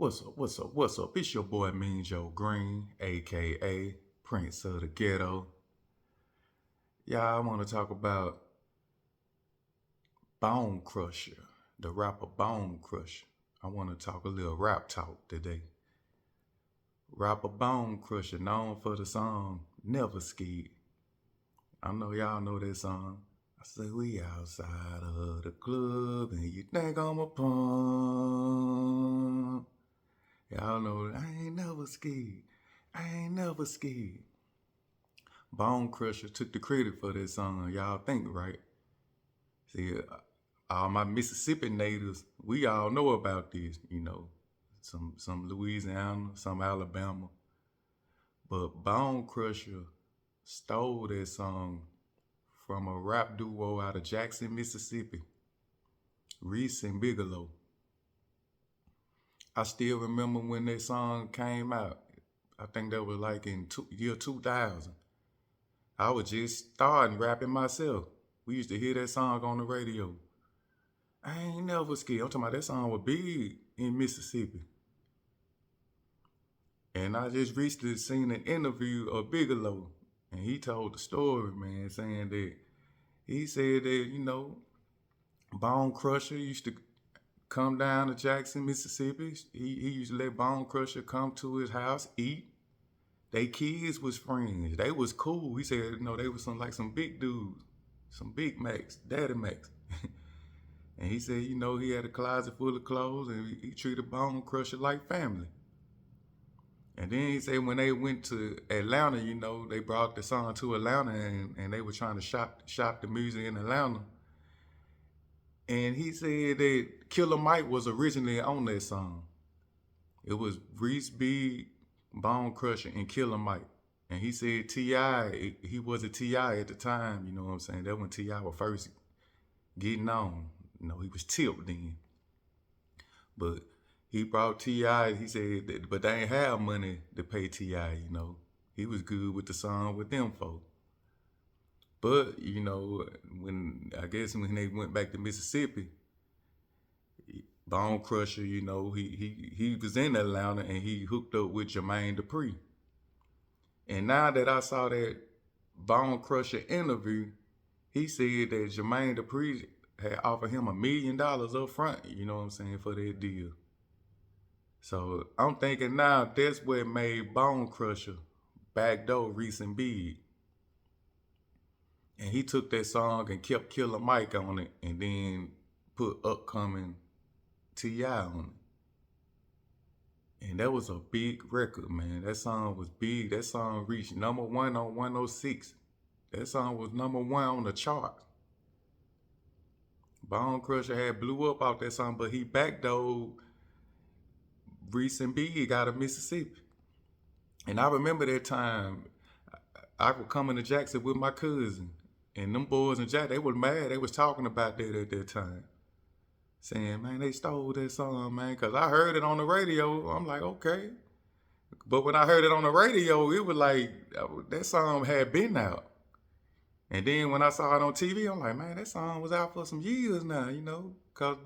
What's up? What's up? What's up? It's your boy Mean Joe Green, aka Prince of the Ghetto. Y'all, I want to talk about Bone Crusher, the rapper Bone Crusher. I want to talk a little rap talk today. Rapper Bone Crusher, known for the song Never Scared. I know y'all know that song. I say we outside of the club and you think I'm a punk. Y'all know I ain't never scared. I ain't never scared. Bone Crusher took the credit for that song. Y'all think, right? See, all my Mississippi natives, we all know about this. Some Louisiana, some Alabama, but Bone Crusher stole that song from a rap duo out of Jackson, Mississippi, Reese and Bigalow. I still remember when that song came out. I think that was like in year 2000. I was just starting rapping myself. We used to hear that song on the radio. I ain't never scared. I'm talking about that song was big in Mississippi. And I just recently seen an interview of Bigalow. And he told the story, man, saying that he said that, Bone Crusher used to come down to Jackson, Mississippi. He used to let Bone Crusher come to his house, eat. They kids was friends. They was cool. He said, they was some big dudes, some big Macs, Daddy Macs. And he said, he had a closet full of clothes and he treated Bone Crusher like family. And then he said when they went to Atlanta, they brought the song to Atlanta and they were trying to shop the music in Atlanta. And he said that Killer Mike was originally on that song. It was Reese B, Bone Crusher, and Killer Mike. And he said T.I., he was a T.I. at the time, you know what I'm saying? That when T.I. was first getting on. He was tipped then. But he brought T.I., he said, but they ain't have money to pay T.I., He was good with the song with them folks. But, when they went back to Mississippi, Bone Crusher, he was in Atlanta and he hooked up with Jermaine Dupri. And now that I saw that Bone Crusher interview, he said that Jermaine Dupri had offered him $1 million up front, you know what I'm saying, for that deal. So I'm thinking now that's what made Bone Crusher backdoor Reese and Big. And he took that song and kept Killer Mike on it and then put upcoming T.I. on it. And that was a big record, man. That song was big. That song reached number 1 on 106. That song was number 1 on the chart. Bone Crusher had blew up off that song, but he backdoored Reese and Big out of Mississippi. And I remember that time, I was coming to Jackson with my cousin. And them boys in Jackson, they was mad. They was talking about that at that time. Saying, man, they stole that song, man. Because I heard it on the radio. I'm like, okay. But when I heard it on the radio, it was like, that song had been out. And then when I saw it on TV, I'm like, man, that song was out for some years now, Because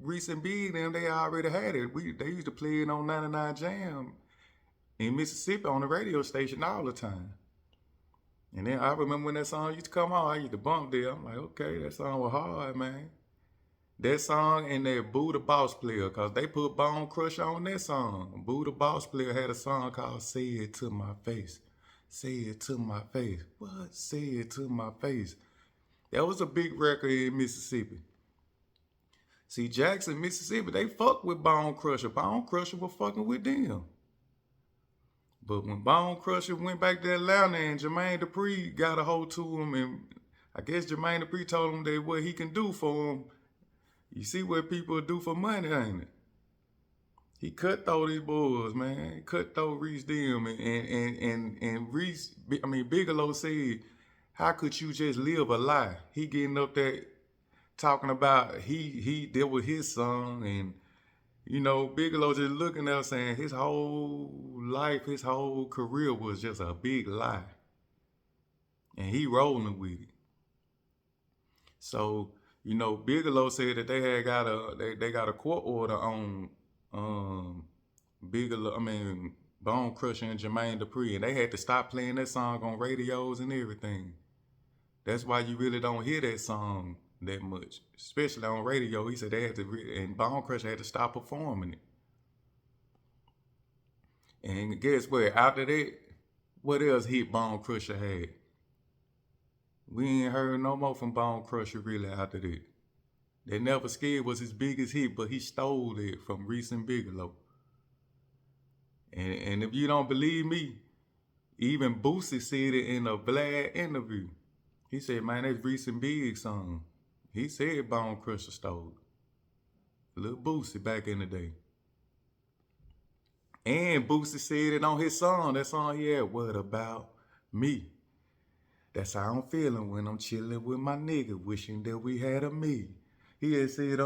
Reese and Big, they already had it. They used to play it on 99 Jam in Mississippi on the radio station all the time. And then I remember when that song used to come on, I used to bump there. I'm like, okay, that song was hard, man. That song and that Boo the Boss Player, because they put Bone Crusher on that song. Boo the Boss Player had a song called Say It To My Face. Say it to my face. What? Say it to my face. That was a big record in Mississippi. See, Jackson, Mississippi, they fucked with Bone Crusher. Bone Crusher was fucking with them. But when Bone Crusher went back to Atlanta and Jermaine Dupri got a hold to him, and I guess Jermaine Dupri told him that what he can do for him, you see what people do for money, ain't it? He cutthroat these boys, man. He cutthroat Reese them, and Reese, Bigalow said, how could you just live a lie? He getting up there talking about that was his song, and Bigalow just looking there saying his whole life, his whole career was just a big lie. And he rolling with it. So, Bigalow said that they had got a court order on Bone Crusher and Jermaine Dupri, and they had to stop playing that song on radios and everything. That's why you really don't hear that song that much, especially on radio. He said they had to, and Bone Crusher had to stop performing it. And guess what? After that, what else hit Bone Crusher had? We ain't heard no more from Bone Crusher really after that. They Never Scared was his biggest hit, but he stole it from Reese and Bigalow. And if you don't believe me, even Boosie said it in a Vlad interview. He said, man, that's Reese and Big song. He said Bone Crusher stole it. Little Boosie back in the day. And Boosie said it on his song. That song he had, What About Me? That's how I'm feeling when I'm chilling with my nigga, wishing that we had a me. He had said,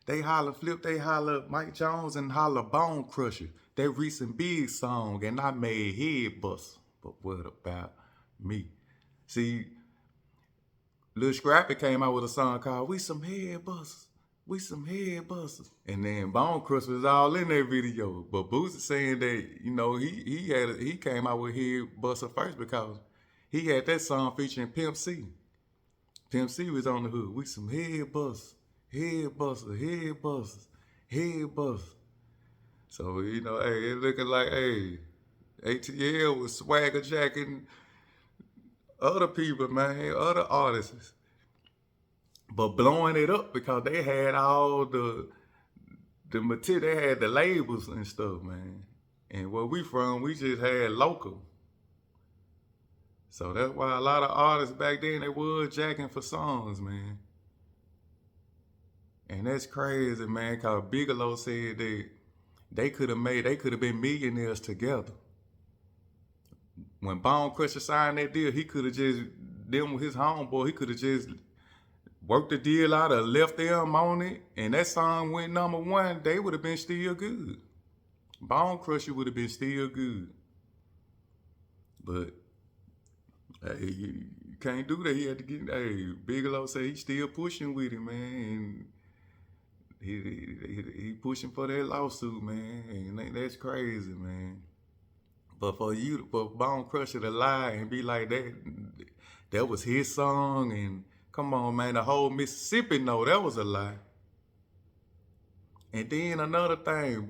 they holler Flip, they holler Mike Jones and holler Bone Crusher. That Reese and Big song, and I made head bust. But what about me? See, Lil Scrappy came out with a song called We Some Head Busters. We Some Head Busters. And then Bone Crusher was all in that video. But Boosie saying that, he came out with Head Buster first because he had that song featuring Pimp C. Pimp C was on the hook. We some head busters, head busters, head busters, head busters. So, hey, it looking like, hey, ATL was swagger jacking other people, man, other artists. But blowing it up because they had all the material, they had the labels and stuff, man. And where we from, we just had local. So that's why a lot of artists back then, they was jacking for songs, man. And that's crazy, man, because Bigalow said that they could have been millionaires together. When Bone Crusher signed that deal, he could have just, them with his homeboy, he could have just worked the deal out or left them on it, and that song went number one, they would have been still good. Bone Crusher would have been still good. But hey, you can't do that. He had to get. Hey, Bigalow said he's still pushing with it, man. And he pushing for that lawsuit, man. And that's crazy, man. But for Bone Crusher to lie and be like that was his song, and come on, man, the whole Mississippi know that was a lie. And then another thing,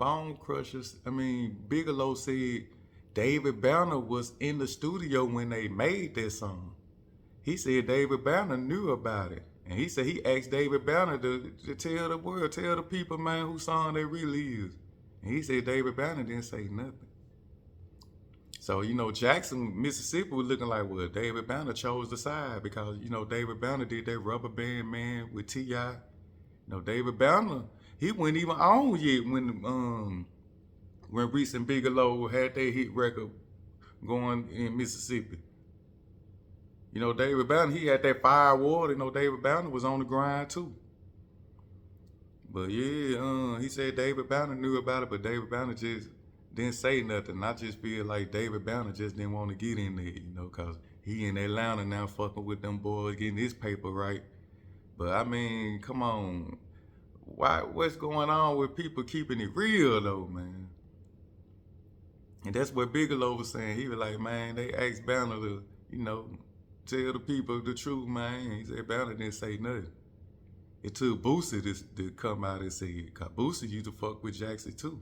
Bigalow said David Banner was in the studio when they made that song. He said David Banner knew about it. And he said he asked David Banner to tell the world, tell the people, man, whose song that really is. And he said David Banner didn't say nothing. So, Jackson, Mississippi was looking like, well, David Banner chose the side because, David Banner did that Rubber Band Man with T.I. David Banner, he wasn't even on yet when Reese and Bigalow had their hit record going in Mississippi. David Banner, he had that fire water. David Banner was on the grind too. But yeah, he said David Banner knew about it, but David Banner just didn't say nothing. I just feel like David Banner just didn't want to get in there, because he in Atlanta now fucking with them boys, getting his paper right. But come on. What's going on with people keeping it real though, man? And that's what Bigalow was saying. He was like, man, they asked Banner to, tell the people the truth, man. He said Banner didn't say nothing. It took Boosie to come out and say it. Cause Boosie used to fuck with Jackson too.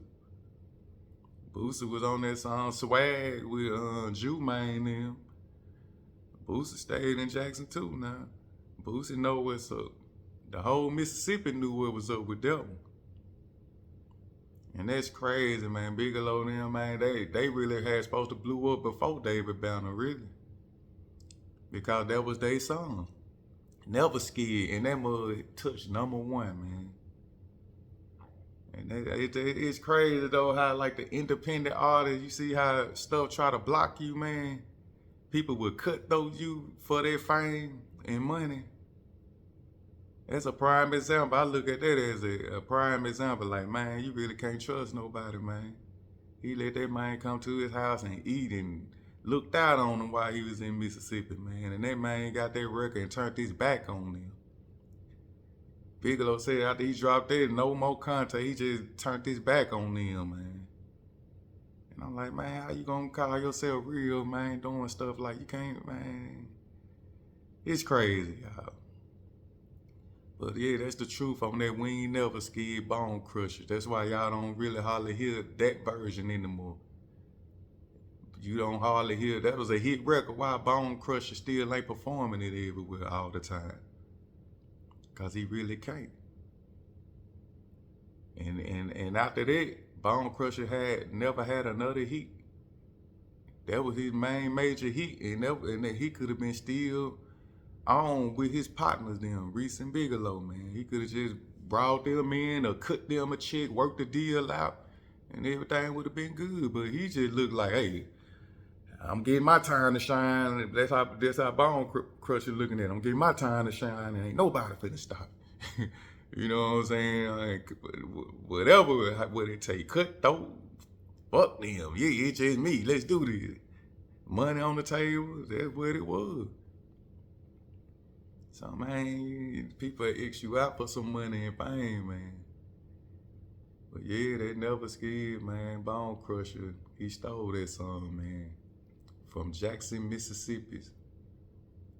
Boosie was on that song Swag with Jumaine and them. Boosie stayed in Jackson too now. Boosie know what's up. The whole Mississippi knew what was up with that one. And that's crazy, man. Bigalow and them, man, they really had supposed to blew up before David Banner, really. Because that was their song. Never Scared. And that mug touched number one, man. And it's crazy, though, how, like, the independent artists, you see how stuff try to block you, man. People would cut those you for their fame and money. That's a prime example. I look at that as a prime example. Like, man, you really can't trust nobody, man. He let that man come to his house and eat and looked out on him while he was in Mississippi, man. And that man got that record and turned his back on them. Bigalow said after he dropped that, no more contact. He just turned his back on them, man. And I'm like, man, how you gonna call yourself real, man, doing stuff like you can't, man? It's crazy, y'all. But yeah, that's the truth on that We Ain't Never Scared Bone Crusher. That's why y'all don't really hardly hear that version anymore. You don't hardly hear, that was a hit record. Why Bone Crusher still ain't performing it everywhere all the time? Cause he really can't. And after that, Bone Crusher had never had another hit. That was his main major hit, and that he could have been still on with his partners, them Reese and Bigalow, man. He could have just brought them in or cut them a check, worked the deal out, and everything would have been good. But he just looked like, hey, I'm getting my time to shine. That's how Bone Crusher looking at it. I'm getting my time to shine, and ain't nobody finna stop. You know what I'm saying? Like, whatever what it take, cut throat, fuck them. Yeah, it's just me. Let's do this. Money on the table. That's what it was. So man, people X you out for some money and fame, man. But yeah, they never scared, man. Bone Crusher, he stole that song, man. From Jackson, Mississippi's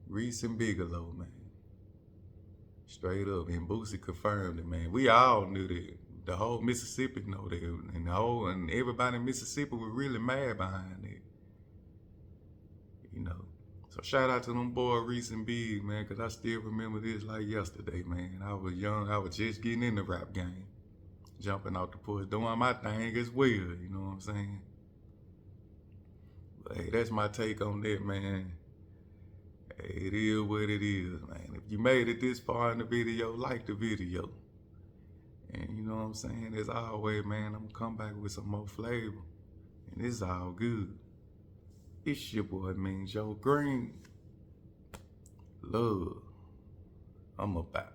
Reese and Bigalow, man. Straight up. And Boosie confirmed it, man. We all knew that. The whole Mississippi know that. And everybody in Mississippi was really mad behind it. You know. So shout out to them boy Reese and Big, man, because I still remember this like yesterday, man. I was young. I was just getting in the rap game. Jumping out the porch, doing my thing as well, you know what I'm saying? But hey, that's my take on that, man. Hey, it is what it is, man. If you made it this far in the video, like the video. And you know what I'm saying? As always, man, I'm gonna come back with some more flavor. And it's all good. It's your boy, man, Joe Green. Love. I'm about.